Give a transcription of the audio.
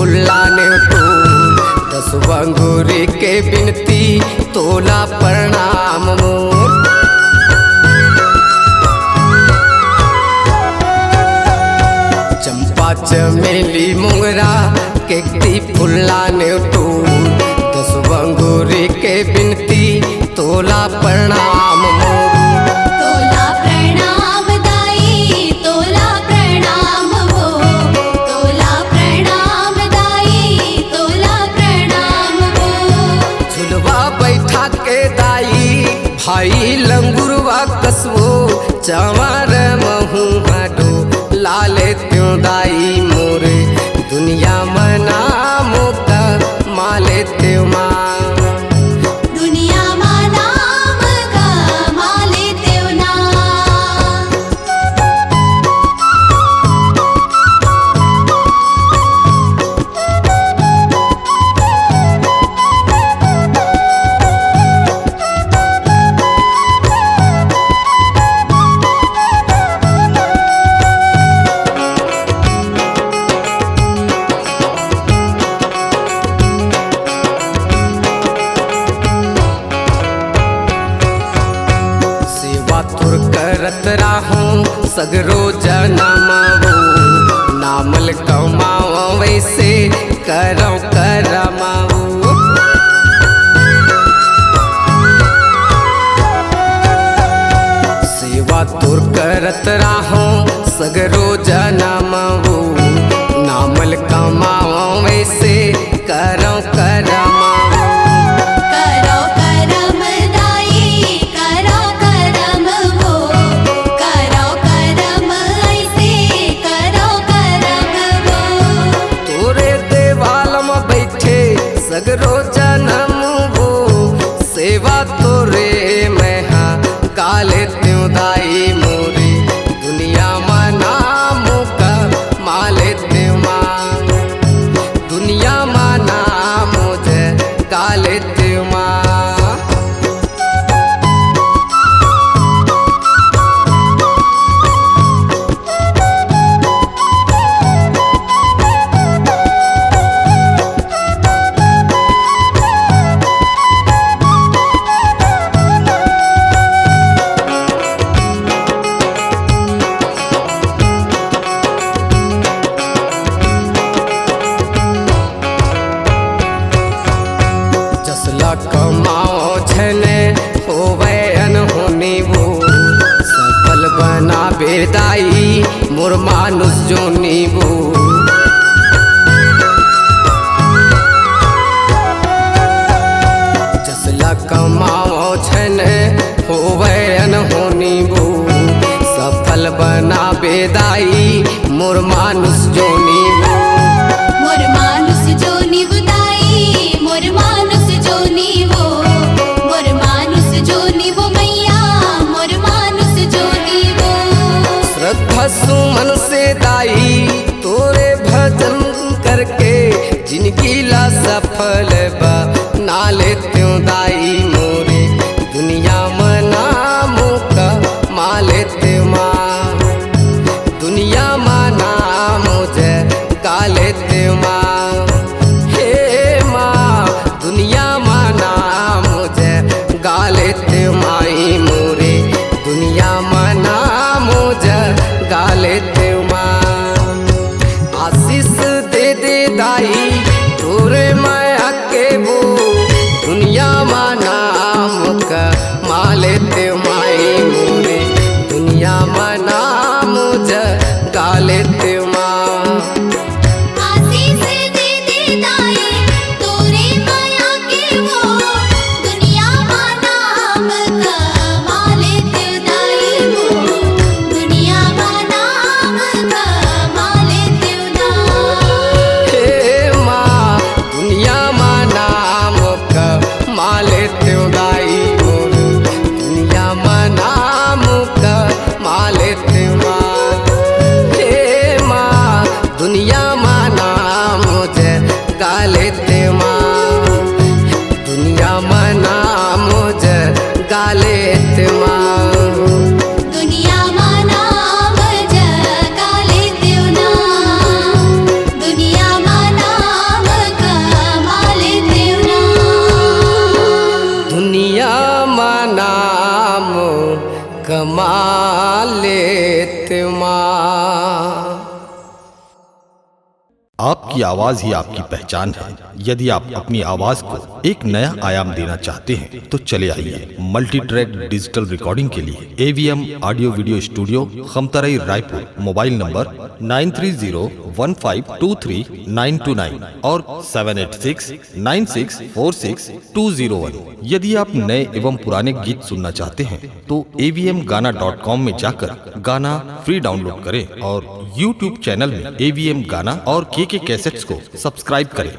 फुल्ला ने तो 10 अंगूरी के बिनती तोला प्रणाम मोर। चंपा चमेली मोगरा केकती फुल्ला ने तो 10 अंगूरी के बिनती तोला प्रणाम मोर। तोला प्रणाम दाई तोला प्रणाम हो, तोला प्रणाम दाई तोला प्रणाम हो। झुलवा बैठा के दाई भाई लंगुरवा कसबो चंवर महू हाडो लाले त्यों दाई मोरे दुनिया मना मोका माले त्यों माँ। दुनिया मा नाम कमाले तेव ना। सेवा तुर करत राहूं सगरो जनमवो नामल कमाओ वैसे करो करमाओ। सेवा तुर करत राहूं सगरो जनमवो नामल कमाओ वैसे करो करमाओ। करो करम दाई करो करम हो, करो करम ऐसे करो करम हो। तोरे देवाल में बैठे सगरो जन्म वो सेवा तोरे में हाँ काले त्यों दाई मोरे दुनिया में नाम का माले त्यों माँ। दुनिया में नाम जे काले त्यों माँ। जसला कमाओ छने होवे अनहोनी वो सफल बना बेदाई मोर मानुष जो नीबू। जसला कमाओ छने होवे अनहोनी वो सफल बना बेदाई मोर मानुष जो नीबू। मोर मानुष जो निव दाई मोर मानुष जो निवो, मोर मानुष जो निवो मैया मोर मानुष जो निवो। श्रद्धा सुमन से दाई तोरे भजन करके जिनकी ला सफल बा नाले त्यों दाई मोरे दुनिया मना मोका माले त्यों माँ। दुनिया मना मुझे काले त्यों माँ। हे माँ दुनिया मना मुझे गाले त्यों माई मोरे दुनिया मना मुझे गाले त्यों माँ। आशीष दे दे दाई तोरे माया के वो दुनिया मना मुका माले त्यों माई मोरे दुनिया मना मुझे गाले त्यों माँ। आशीष दे दे दाई तोरे माया के वो दुनिया मा नाम कमाले तेव दाई वो, दुनिया मा नाम कमाले तेव दाई। हे माँ दुनिया में नाम का माले त्यों दाई मोर दुनिया में नाम का माले त्यों माँ। हे माँ दुनिया में नाम जे गाले त्यों माँ। दुनिया में नाम जे गाले त्यों माँ। दुनिया मा नाम जगाले तेव ना, दुनिया मा नाम आवाज ही आपकी पहचान है। यदि आप अपनी आवाज को एक नया आयाम देना चाहते हैं तो चले आइए मल्टी ट्रैक डिजिटल रिकॉर्डिंग के लिए AVM audio video studio, Khamtarai, Raipur. Mobile number 9301523929 और 7869646201। यदि आप नए एवं पुराने गीत सुनना चाहते हैं तो avmgana.com में जाकर गाना फ्री डाउनलोड करें और YouTube चैनल में AVM गाना और KK कैसेट्स को सब्सक्राइब करें।